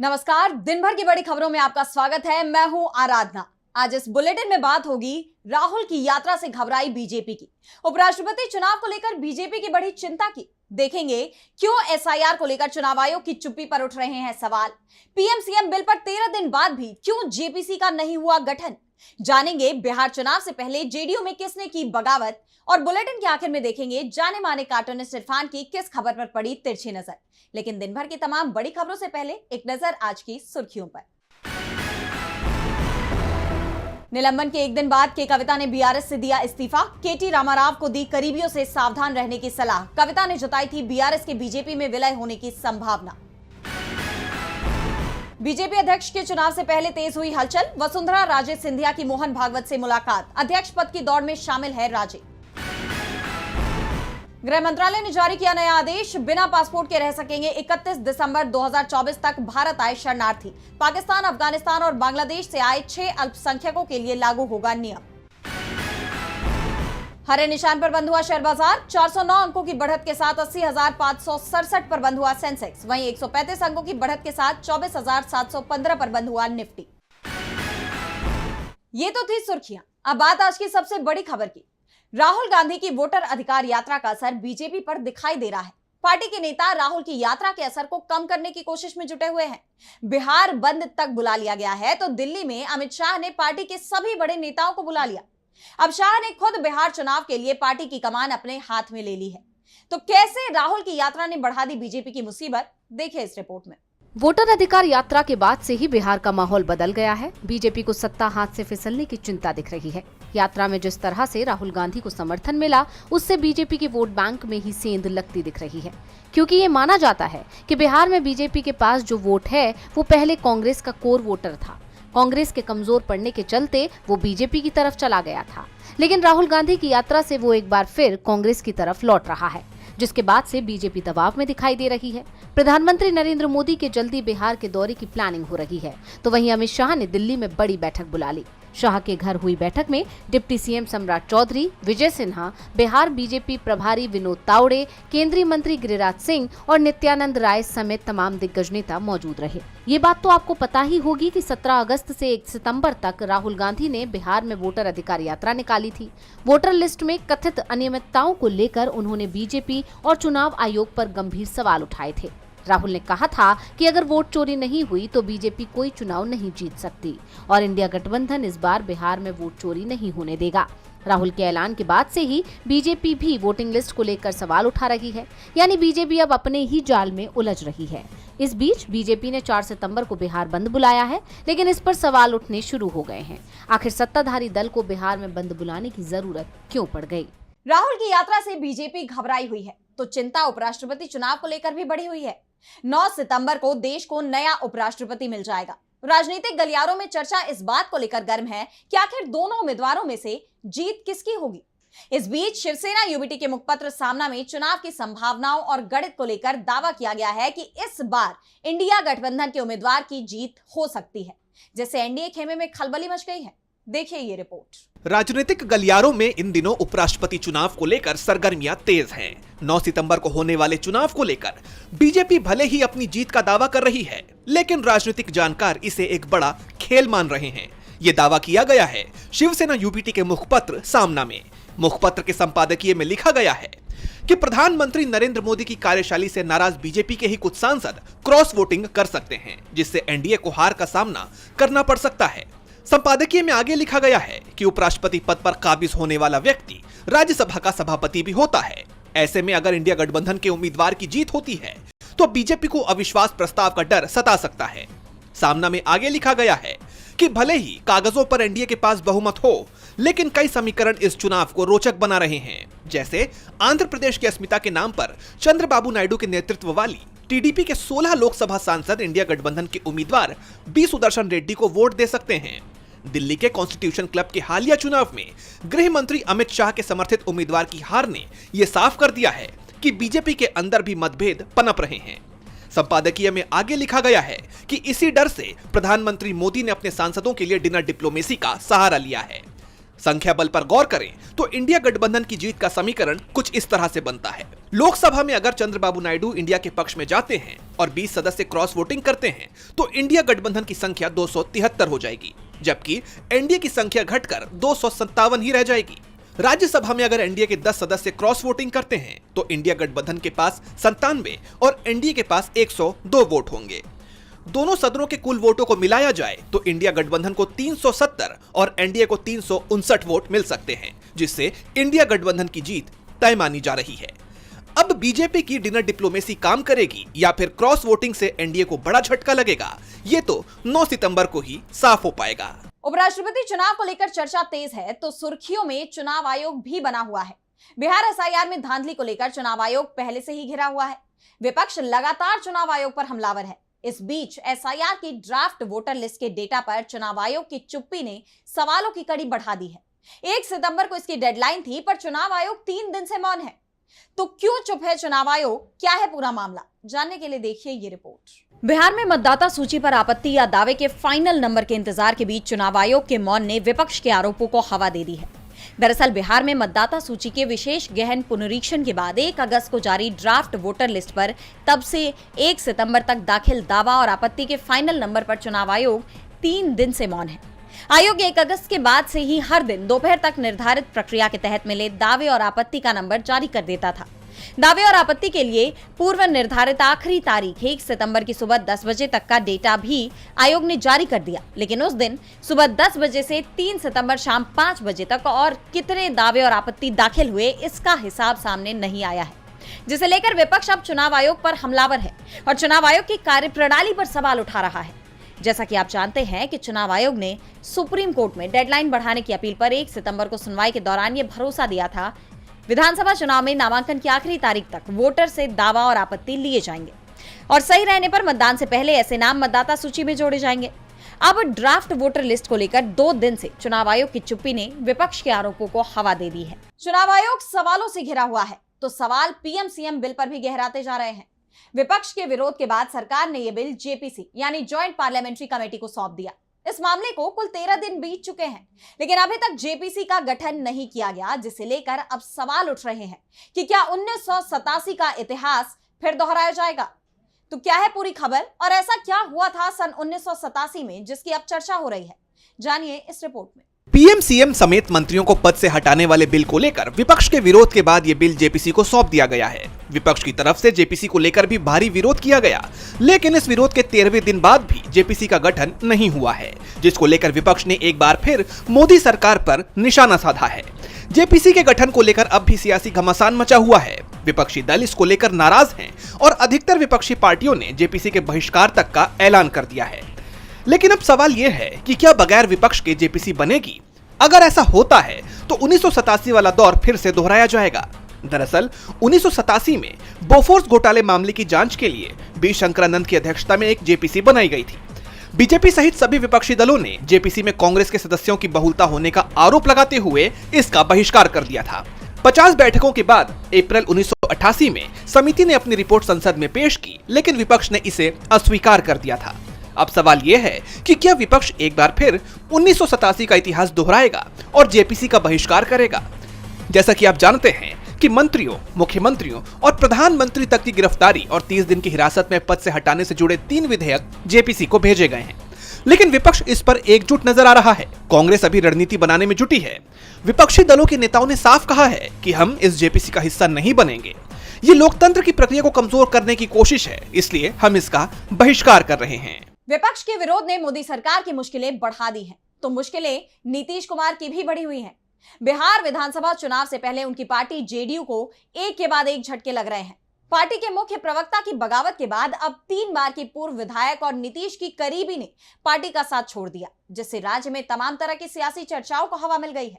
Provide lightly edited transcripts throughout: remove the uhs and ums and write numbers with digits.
नमस्कार, दिन भर की बड़ी खबरों में आपका स्वागत है। मैं हूं आराधना। आज इस बुलेटिन में बात होगी राहुल की यात्रा से घबराई बीजेपी की। उपराष्ट्रपति चुनाव को लेकर बीजेपी की बड़ी चिंता की। देखेंगे क्यों एसआईआर को लेकर चुनाव आयोग की चुप्पी पर उठ रहे हैं सवाल। पीएम सीएम बिल पर 13 दिन बाद भी क्यों जेपीसी का नहीं हुआ गठन। जानेंगे बिहार चुनाव से पहले जेडीयू में किसने की बगावत। और बुलेटिन के आखिर में देखेंगे जाने माने कार्टूनिस्ट इरफान की किस खबर पर पड़ी तिरछी नजर। लेकिन दिन भर की तमाम बड़ी खबरों से पहले एक नजर आज की सुर्खियों पर। निलंबन के एक दिन बाद के कविता ने बीआरएस से दिया इस्तीफा। केटी रामाराव को दी करीबियों से सावधान रहने की सलाह। कविता ने जताई थी बीआरएस के बीजेपी में विलय होने की संभावना। बीजेपी अध्यक्ष के चुनाव से पहले तेज हुई हलचल। वसुंधरा राजे सिंधिया की मोहन भागवत से मुलाकात। अध्यक्ष पद की दौड़ में शामिल है राजे। गृह मंत्रालय ने जारी किया नया आदेश। बिना पासपोर्ट के रह सकेंगे 31 दिसंबर 2024 तक भारत आए शरणार्थी। पाकिस्तान, अफगानिस्तान और बांग्लादेश से आए 6 अल्पसंख्यकों के लिए लागू होगा नियम। हरे निशान पर बंद हुआ शेयर बाजार। 409 अंकों की बढ़त के साथ 80,567 पर बंद हुआ सेंसेक्स। वहीं 135 अंकों की बढ़त के साथ 24,715 पर बंद हुआ निफ्टी। ये तो थी सुर्खियां। अब बात आज की सबसे बड़ी खबर की। राहुल गांधी की वोटर अधिकार यात्रा का असर बीजेपी पर दिखाई दे रहा है। पार्टी के नेता राहुल की यात्रा के असर को कम करने की कोशिश में जुटे हुए हैं। बिहार बंद तक बुला लिया गया है तो दिल्ली में अमित शाह ने पार्टी के सभी बड़े नेताओं को बुला लिया। अब शाह ने खुद बिहार चुनाव के लिए पार्टी की कमान अपने हाथ में ले ली है। तो कैसे राहुल की यात्रा ने बढ़ा दी बीजेपी की मुसीबत, देखिए इस रिपोर्ट में। वोटर अधिकार यात्रा के बाद से ही बिहार का माहौल बदल गया है। बीजेपी को सत्ता हाथ से फिसलने की चिंता दिख रही है। यात्रा में जिस तरह से राहुल गांधी को समर्थन मिला, उससे बीजेपी के वोट बैंक में ही सेंध लगती दिख रही है। क्योंकि ये माना जाता है कि बिहार में बीजेपी के पास जो वोट है वो पहले कांग्रेस का कोर वोटर था। कांग्रेस के कमजोर पड़ने के चलते वो बीजेपी की तरफ चला गया था। लेकिन राहुल गांधी की यात्रा से वो एक बार फिर कांग्रेस की तरफ लौट रहा है, जिसके बाद से बीजेपी दबाव में दिखाई दे रही है। प्रधानमंत्री नरेंद्र मोदी के जल्दी बिहार के दौरे की प्लानिंग हो रही है, तो वहीं अमित शाह ने दिल्ली में बड़ी बैठक बुला ली। शाह के घर हुई बैठक में डिप्टी सीएम सम्राट चौधरी, विजय सिन्हा, बिहार बीजेपी प्रभारी विनोद तावड़े, केंद्रीय मंत्री गिरिराज सिंह और नित्यानंद राय समेत तमाम दिग्गज नेता मौजूद रहे। ये बात तो आपको पता ही होगी कि 17 अगस्त से 1 सितंबर तक राहुल गांधी ने बिहार में वोटर अधिकार यात्रा निकाली थी। वोटर लिस्ट में कथित अनियमितताओं को लेकर उन्होंने बीजेपी और चुनाव आयोग पर गंभीर सवाल उठाए थे। राहुल ने कहा था कि अगर वोट चोरी नहीं हुई तो बीजेपी कोई चुनाव नहीं जीत सकती और इंडिया गठबंधन इस बार बिहार में वोट चोरी नहीं होने देगा। राहुल के ऐलान के बाद से ही बीजेपी भी वोटिंग लिस्ट को लेकर सवाल उठा रही है, यानी बीजेपी अब अपने ही जाल में उलझ रही है। इस बीच बीजेपी ने 4 सितंबर को बिहार बंद बुलाया है, लेकिन इस पर सवाल उठने शुरू हो गए हैं। आखिर सत्ताधारी दल को बिहार में बंद बुलाने की जरूरत क्यों पड़ गई? राहुल की यात्रा से बीजेपी घबराई हुई है तो चिंता उपराष्ट्रपति चुनाव को लेकर भी बढ़ी हुई है। 9 सितंबर को देश को नया उपराष्ट्रपति मिल जाएगा। राजनीतिक गलियारों में चर्चा इस बात को लेकर गर्म है कि आखिर दोनों उम्मीदवारों में से जीत किसकी होगी। इस बीच शिवसेना यूबीटी के मुखपत्र सामना में चुनाव की संभावनाओं और गणित को लेकर दावा किया गया है कि इस बार इंडिया गठबंधन के उम्मीदवार की जीत हो सकती है, जिससे एनडीए खेमे में खलबली मच गई है। देखिए ये रिपोर्ट। राजनीतिक गलियारों में इन दिनों उपराष्ट्रपति चुनाव को लेकर सरगर्मियां तेज हैं। 9 सितंबर को होने वाले चुनाव को लेकर बीजेपी भले ही अपनी जीत का दावा कर रही है, लेकिन राजनीतिक जानकार इसे एक बड़ा खेल मान रहे हैं। ये दावा किया गया है शिवसेना यूबीटी के मुखपत्र सामना में। मुखपत्र के संपादकीय में लिखा गया है कि प्रधानमंत्री नरेंद्र मोदी की कार्यशैली से नाराज बीजेपी के ही कुछ सांसद क्रॉस वोटिंग कर सकते हैं, जिससे एनडीए को हार का सामना करना पड़ सकता है। संपादकीय में आगे लिखा गया है कि उपराष्ट्रपति पद पर काबिज होने वाला व्यक्ति राज्यसभा का सभापति भी होता है। ऐसे में अगर इंडिया गठबंधन के उम्मीदवार की जीत होती है तो बीजेपी को अविश्वास प्रस्ताव का डर सता सकता है। सामना में आगे लिखा गया है कि भले ही कागजों पर एनडीए के पास बहुमत हो, लेकिन कई समीकरण इस चुनाव को रोचक बना रहे हैं। जैसे आंध्र प्रदेश की अस्मिता के नाम पर चंद्रबाबू नायडू के नेतृत्व वाली टीडीपी के 16 लोकसभा सांसद इंडिया गठबंधन के उम्मीदवार बी सुदर्शन रेड्डी को वोट दे सकते हैं। दिल्ली के कॉन्स्टिट्यूशन क्लब के हालिया चुनाव में गृह मंत्री अमित शाह के समर्थित उम्मीदवार की हार ने यह साफ कर दिया है कि बीजेपी के अंदर भी मतभेद पनप रहे हैं। संपादकीय में आगे लिखा गया है कि इसी डर से प्रधानमंत्री मोदी ने अपने सांसदों के लिए डिनर डिप्लोमेसी का सहारा लिया है। संख्या बल पर गौर करें तो इंडिया गठबंधन की जीत का समीकरण कुछ इस तरह से बनता है। लोकसभा में अगर चंद्रबाबू नायडू इंडिया के पक्ष में जाते हैं और 20 सदस्य क्रॉस वोटिंग करते हैं तो इंडिया गठबंधन की संख्या 273 हो जाएगी, जबकि एनडीए की संख्या घटकर 257 ही रह जाएगी। राज्यसभा में अगर एनडीए के 10 सदस्य क्रॉस वोटिंग करते हैं तो इंडिया गठबंधन के पास 97 और एनडीए के पास 102 वोट होंगे। दोनों सदनों के कुल वोटों को मिलाया जाए तो इंडिया गठबंधन को 370 और एनडीए को 359 वोट मिल सकते हैं, जिससे इंडिया गठबंधन की जीत तय मानी जा रही है। अब बीजेपी की डिनर डिप्लोमेसी काम करेगी या फिर क्रॉस वोटिंग से एनडीए को बड़ा झटका लगेगा, ये तो 9 सितंबर को ही साफ हो पाएगा। उपराष्ट्रपति चुनाव को लेकर चर्चा तेज है तो सुर्खियों में चुनाव आयोग भी बना हुआ है। बिहार एसआईआर में धांधली को लेकर चुनाव आयोग पहले से ही घिरा हुआ है। विपक्ष लगातार चुनाव आयोग पर हमलावर है। इस बीच एसआईआर की ड्राफ्ट वोटर लिस्ट के डेटा पर चुनाव आयोग की चुप्पी ने सवालों की कड़ी बढ़ा दी है। 1 सितंबर को इसकी डेडलाइन थी, पर चुनाव आयोग 3 दिन से मौन है। तो क्यों चुप है चुनाव आयोग, क्या है पूरा मामला, जानने के लिए देखिए ये रिपोर्ट। बिहार में मतदाता सूची पर आपत्ति या दावे के फाइनल नंबर के इंतजार के बीच चुनाव आयोग के मौन ने विपक्ष के आरोपों को हवा दे दी है। दरअसल बिहार में मतदाता सूची के विशेष गहन पुनरीक्षण के बाद 1 अगस्त को जारी ड्राफ्ट वोटर लिस्ट पर तब से 1 सितंबर तक दाखिल दावा और आपत्ति के फाइनल नंबर पर चुनाव आयोग 3 दिन से मौन है। आयोग 1 अगस्त के बाद से ही हर दिन दोपहर तक निर्धारित प्रक्रिया के तहत मिले दावे और आपत्ति का नंबर जारी कर देता था। दावे और आपत्ति के लिए पूर्व निर्धारित आखिरी तारीख 1 सितंबर की सुबह 10 बजे तक का डेटा भी आयोग ने जारी कर दिया, लेकिन उस दिन सुबह 10 बजे से 3 सितंबर शाम 5 बजे तक और कितने दावे और आपत्ति दाखिल हुए इसका हिसाब सामने नहीं आया है, जिसे लेकर विपक्ष अब चुनाव आयोग पर हमलावर है और चुनाव आयोग की कार्यप्रणाली पर सवाल उठा रहा है। जैसा कि आप जानते हैं कि चुनाव आयोग ने सुप्रीम कोर्ट में डेडलाइन बढ़ाने की अपील पर 1 सितंबर को सुनवाई के दौरान ये भरोसा दिया था, विधानसभा चुनाव में नामांकन की आखिरी तारीख तक वोटर से दावा और आपत्ति लिए जाएंगे और सही रहने पर मतदान से पहले ऐसे नाम मतदाता सूची में जोड़े जाएंगे। अब ड्राफ्ट वोटर लिस्ट को लेकर 2 दिन से चुनाव आयोग की चुप्पी ने विपक्ष के आरोपों को हवा दे दी है। चुनाव आयोग सवालों से घिरा हुआ है तो सवाल पीएम-सीएम बिल पर भी गहराते जा रहे हैं। विपक्ष के विरोध के बाद सरकार ने यह बिल जेपीसी यानी ज्वाइंट पार्लियामेंट्री कमेटी को सौंप दिया। इस मामले को कुल 13 दिन बीत चुके हैं, लेकिन अभी तक जेपीसी का गठन नहीं किया गया, जिसे लेकर अब सवाल उठ रहे हैं कि क्या 1987 का इतिहास फिर दोहराया जाएगा। तो क्या है पूरी खबर और ऐसा क्या हुआ था सन 1987 में जिसकी अब चर्चा हो रही है, जानिए इस रिपोर्ट में। पीएम-सीएम समेत मंत्रियों को पद से हटाने वाले बिल को लेकर विपक्ष के विरोध के बाद ये बिल जेपीसी को सौंप दिया गया है। विपक्ष की तरफ से जेपीसी को लेकर भी भारी विरोध किया गया, लेकिन इस विरोध के 13वें दिन बाद भी जेपीसी का गठन नहीं हुआ है, जिसको लेकर विपक्ष ने एक बार फिर मोदी सरकार पर निशाना साधा है। जेपीसी के गठन को लेकर अब भी सियासी घमासान मचा हुआ है। विपक्षी दल इसको लेकर नाराज हैं और अधिकतर विपक्षी पार्टियों ने जेपीसी के बहिष्कार तक का ऐलान कर दिया है। लेकिन अब सवाल यह है कि क्या बगैर विपक्ष के जेपीसी बनेगी? अगर ऐसा होता है तो 1987 वाला दौर फिर से दोहराया जाएगा। दरअसल 1987 में बोफोर्स घोटाले मामले की जांच के लिए बी शंकरानंद की अध्यक्षता में एक जेपीसी बनाई गई थी। बीजेपी सहित सभी विपक्षी दलों ने जेपीसी में कांग्रेस के सदस्यों की बहुलता होने का आरोप लगाते हुए इसका बहिष्कार कर दिया था। 50 बैठकों के बाद अप्रैल 1988 में समिति ने अपनी रिपोर्ट संसद में पेश की, लेकिन विपक्ष ने इसे अस्वीकार कर दिया था। अब सवाल यह है कि क्या विपक्ष एक बार फिर 1987 का इतिहास दोहराएगा और जेपीसी का बहिष्कार करेगा? जैसा कि आप जानते हैं कि मंत्रियों, मुख्यमंत्रियों और प्रधानमंत्री तक की गिरफ्तारी और 30 दिन की हिरासत में पद से हटाने से जुड़े 3 विधेयक जेपीसी को भेजे गए हैं, लेकिन विपक्ष इस पर एकजुट नजर आ रहा है। कांग्रेस अभी रणनीति बनाने में जुटी है। विपक्षी दलों के नेताओं ने साफ कहा है कि हम इस जेपीसी का हिस्सा नहीं बनेंगे। ये लोकतंत्र की प्रक्रिया को कमजोर करने की कोशिश है, इसलिए हम इसका बहिष्कार कर रहे हैं। विपक्ष के विरोध ने मोदी सरकार की मुश्किलें बढ़ा दी हैं, तो मुश्किलें नीतीश कुमार की भी बढ़ी हुई हैं। बिहार विधानसभा चुनाव से पहले उनकी पार्टी जेडीयू को एक के बाद एक झटके लग रहे हैं। पार्टी के मुख्य प्रवक्ता की बगावत के बाद अब 3 बार की पूर्व विधायक और नीतीश की करीबी ने पार्टी का साथ छोड़ दिया, जिससे राज्य में तमाम तरह की सियासी चर्चाओं को हवा मिल गई है।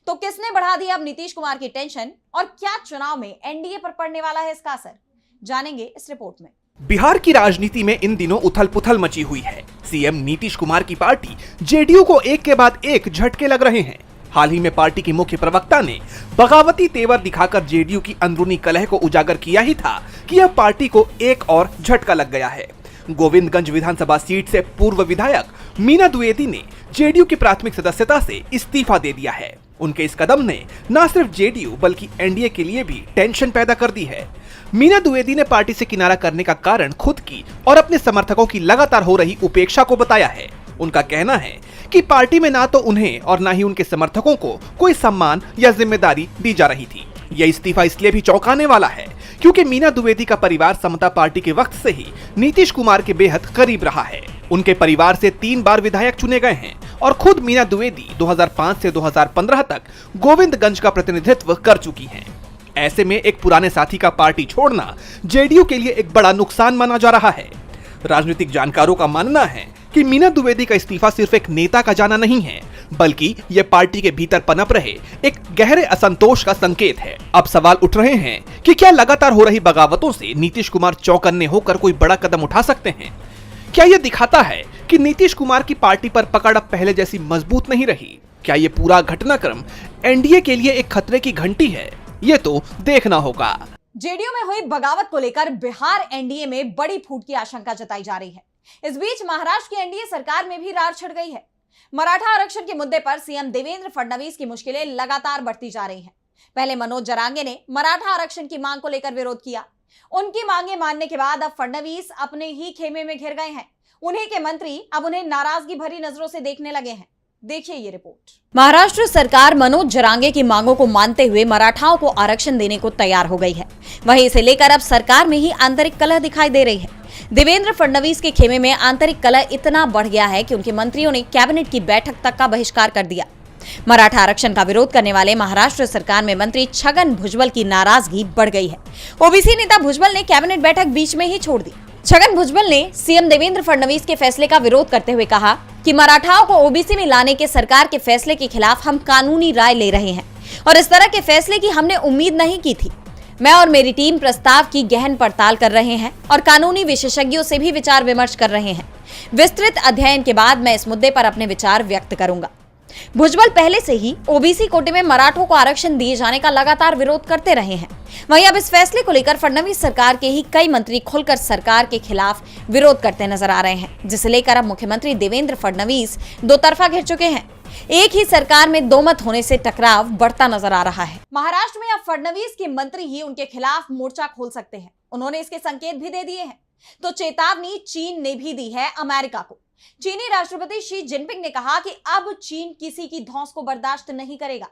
तो किसने बढ़ा दी अब नीतीश कुमार की टेंशन और क्या चुनाव में एनडीए पर पड़ने वाला है इसका असर, जानेंगे इस रिपोर्ट में। बिहार की राजनीति में इन दिनों उथल पुथल मची हुई है। सीएम नीतीश कुमार की पार्टी जेडीयू को एक के बाद एक झटके लग रहे हैं। हाल ही में पार्टी की मुख्य प्रवक्ता ने बगावती तेवर दिखाकर जेडीयू की अंदरूनी कलह को उजागर किया ही था कि अब पार्टी को एक और झटका लग गया है। गोविंदगंज विधानसभा सीट से पूर्व विधायक मीना द्विवेदी ने जेडीयू की प्राथमिक सदस्यता से इस्तीफा दे दिया है। उनके इस कदम ने न सिर्फ जेडीयू बल्कि एनडीए के लिए भी टेंशन पैदा कर दी है। मीना द्विवेदी ने पार्टी से किनारा करने का कारण खुद की और अपने समर्थकों की लगातार हो रही उपेक्षा को बताया है। उनका कहना है कि पार्टी में ना तो उन्हें और ना ही उनके समर्थकों को कोई सम्मान या जिम्मेदारी दी जा रही थी। यह इस्तीफा इसलिए भी चौंकाने वाला है क्योंकि मीना द्विवेदी का परिवार समता पार्टी के वक्त से ही नीतीश कुमार के बेहद करीब रहा है। उनके परिवार से 3 बार विधायक चुने गए हैं और खुद मीना द्विवेदी 2005 से 2015 तक गोविंदगंज का प्रतिनिधित्व कर चुकी हैं। ऐसे में एक पुराने साथी का पार्टी छोड़ना जेडीयू के लिए एक बड़ा नुकसान माना जा रहा है। राजनीतिक जानकारों का मानना है कि मीना द्विवेदी का इस्तीफा सिर्फ एक नेता का जाना नहीं है, बल्कि यह पार्टी के भीतर पनप रहे एक गहरे असंतोष का संकेत है। अब सवाल उठ रहे हैं कि क्या लगातार हो रही बगावतों से नीतीश कुमार चौकन्ने होकर कोई बड़ा कदम उठा सकते हैं? क्या यह दिखाता है कि नीतीश कुमार की पार्टी पर पकड़ अब पहले जैसी मजबूत नहीं रही? क्या ये पूरा घटनाक्रम एनडीए के लिए एक खतरे की घंटी है? ये तो देखना होगा। जेडीयू में हुई बगावत को लेकर बिहार एनडीए में बड़ी फूट की आशंका जताई जा रही है। इस बीच महाराष्ट्र की एनडीए सरकार में भी रार छिड़ गई है। मराठा आरक्षण के मुद्दे पर सीएम देवेंद्र फडणवीस की मुश्किलें लगातार बढ़ती जा रही हैं। पहले मनोज जरांगे ने मराठा आरक्षण की मांग को लेकर विरोध किया। उनकी मांगे मानने के बाद अब फडणवीस अपने ही खेमे में घिर गए हैं। उन्हीं के मंत्री अब उन्हें नाराजगी भरी नजरों से देखने लगे हैं। देखिए ये रिपोर्ट। महाराष्ट्र सरकार मनोज जरांगे की मांगों को मानते हुए मराठाओं को आरक्षण देने को तैयार हो गई है। वहीं इसे लेकर अब सरकार में ही आंतरिक कलह दिखाई दे रही है। देवेंद्र फडणवीस के खेमे में आंतरिक कलह इतना बढ़ गया है कि उनके मंत्रियों ने कैबिनेट की बैठक तक का बहिष्कार कर दिया। मराठा आरक्षण का विरोध करने वाले महाराष्ट्र सरकार में मंत्री छगन भुजबल की नाराजगी बढ़ गई है। ओबीसी नेता भुजबल ने कैबिनेट बैठक बीच में ही छोड़ दी। छगन भुजबल ने सीएम देवेंद्र फडणवीस के फैसले का विरोध करते हुए कहा कि मराठाओं को ओबीसी में लाने के सरकार के फैसले के खिलाफ हम कानूनी राय ले रहे हैं और इस तरह के फैसले की हमने उम्मीद नहीं की थी। मैं और मेरी टीम प्रस्ताव की गहन पड़ताल कर रहे हैं और कानूनी विशेषज्ञों से भी विचार विमर्श कर रहे हैं। विस्तृत अध्ययन के बाद मैं इस मुद्दे पर अपने विचार व्यक्त करूंगा। भुजबल पहले से ही ओबीसी कोटे में मराठों को आरक्षण दिए जाने का लगातार विरोध करते रहे हैं। वहीं अब इस फैसले को लेकर फडणवीस सरकार के ही कई मंत्री खुलकर सरकार के खिलाफ विरोध करते नजर आ रहे हैं, जिसे लेकर अब मुख्यमंत्री देवेंद्र फडणवीस दो तरफा घिर चुके हैं। एक ही सरकार में दो मत होने से टकराव बढ़ता नजर आ रहा है। महाराष्ट्र में अब फडणवीस के मंत्री ही उनके खिलाफ मोर्चा खोल सकते हैं। उन्होंने इसके संकेत भी दे दिए हैं। तो चेतावनी चीन ने भी दी है अमेरिका को। चीनी राष्ट्रपति शी जिनपिंग ने कहा कि अब चीन किसी की धौंस को बर्दाश्त नहीं करेगा।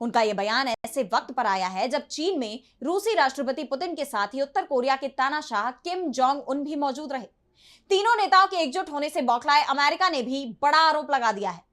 उनका यह बयान ऐसे वक्त पर आया है जब चीन में रूसी राष्ट्रपति पुतिन के साथ ही उत्तर कोरिया के तानाशाह किम जोंग उन भी मौजूद रहे। तीनों नेताओं के एकजुट होने से बौखलाए अमेरिका ने भी बड़ा आरोप लगा दिया है।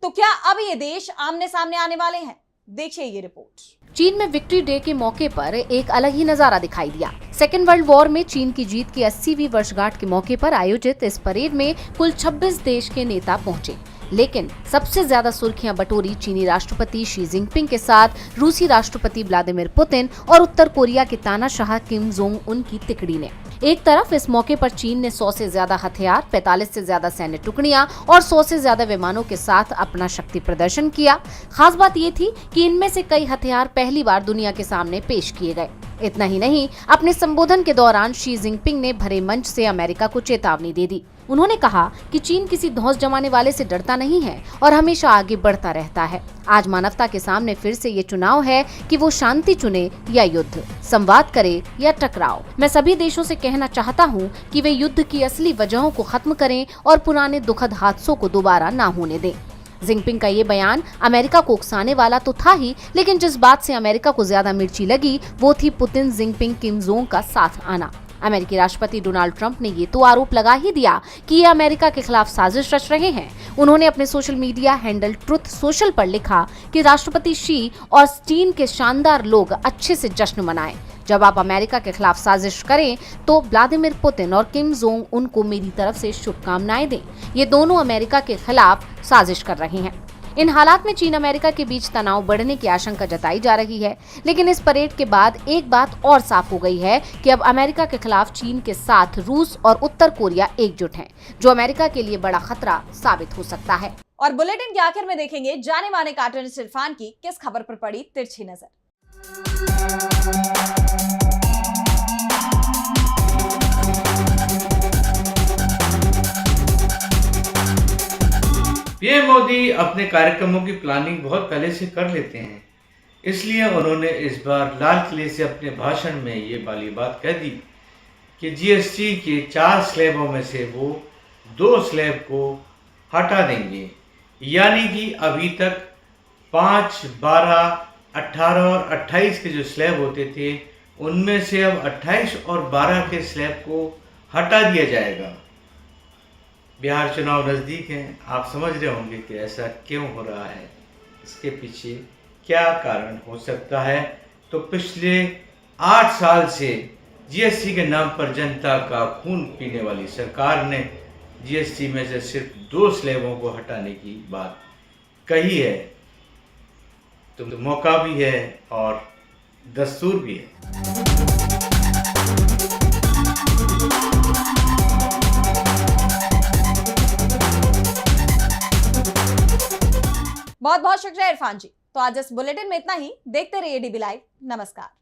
तो क्या अब ये देश आमने सामने आने वाले हैं? देखिए ये रिपोर्ट। चीन में विक्ट्री डे के मौके पर एक अलग ही नजारा दिखाई दिया। सेकेंड वर्ल्ड वॉर में चीन की जीत की 80वीं वर्षगांठ के मौके पर आयोजित इस परेड में कुल 26 देश के नेता पहुंचे, लेकिन सबसे ज्यादा सुर्खियां बटोरी चीनी राष्ट्रपति शी जिनपिंग के साथ रूसी राष्ट्रपति व्लादिमीर पुतिन और उत्तर कोरिया के तानाशाह किम जोंग उन की तिकड़ी ने। एक तरफ इस मौके पर चीन ने 100 से ज्यादा हथियार, 45 से ज्यादा सैन्य टुकड़ियां और 100 से ज्यादा विमानों के साथ अपना शक्ति प्रदर्शन किया। खास बात ये थी कि इनमें से कई हथियार पहली बार दुनिया के सामने पेश किए गए। इतना ही नहीं, अपने संबोधन के दौरान शी जिनपिंग ने भरे मंच से अमेरिका को चेतावनी दे दी। उन्होंने कहा कि चीन किसी धौंस जमाने वाले से डरता नहीं है और हमेशा आगे बढ़ता रहता है। आज मानवता के सामने फिर से ये चुनाव है कि वो शांति चुने या युद्ध, संवाद करे या टकराव। मैं सभी देशों से कहना चाहता हूँ कि वे युद्ध की असली वजहों को खत्म करें और पुराने दुखद हादसों को दोबारा ना होने दें। जिनपिंग का ये बयान अमेरिका को उकसाने वाला तो था ही, लेकिन जिस बात से अमेरिका को ज्यादा मिर्ची लगी वो थी पुतिन, जिनपिंग, किम जोंग का साथ आना। अमेरिकी राष्ट्रपति डोनाल्ड ट्रंप ने ये तो आरोप लगा ही दिया कि ये अमेरिका के खिलाफ साजिश रच रहे हैं। उन्होंने अपने social media handle truth social पर लिखा कि राष्ट्रपति शी और चीन के शानदार लोग अच्छे से जश्न मनाएं। जब आप अमेरिका के खिलाफ साजिश करें तो व्लादिमीर पुतिन और किम जोंग उनको मेरी तरफ से शुभकामनाएं दें। ये दोनों अमेरिका के खिलाफ साजिश कर रहे हैं। इन हालात में चीन अमेरिका के बीच तनाव बढ़ने की आशंका जताई जा रही है, लेकिन इस परेड के बाद एक बात और साफ हो गई है कि अब अमेरिका के खिलाफ चीन के साथ रूस और उत्तर कोरिया एकजुट हैं, जो अमेरिका के लिए बड़ा खतरा साबित हो सकता है। और बुलेटिन के आखिर में देखेंगे जाने माने कार्टूनिस्ट इरफान की किस खबर पर पड़ी तिरछी नजर। पीएम मोदी अपने कार्यक्रमों की प्लानिंग बहुत पहले से कर लेते हैं, इसलिए उन्होंने इस बार लाल किले से अपने भाषण में ये वाली बात कह दी कि जीएसटी के 4 स्लैबों में से वो 2 स्लैब को हटा देंगे, यानी कि अभी तक 5, 12, 18 और 28 के जो स्लैब होते थे उनमें से अब 28 और 12 के स्लैब को हटा दिया जाएगा। बिहार चुनाव नज़दीक हैं, आप समझ रहे होंगे कि ऐसा क्यों हो रहा है, इसके पीछे क्या कारण हो सकता है। तो पिछले 8 साल से जीएसटी के नाम पर जनता का खून पीने वाली सरकार ने जीएसटी में से सिर्फ 2 स्लैबों को हटाने की बात कही है। तो मौका भी है और दस्तूर भी है। बहुत बहुत शुक्रिया इरफान जी। तो आज इस बुलेटिन में इतना ही। देखते रहिए डीबी लाइव। नमस्कार।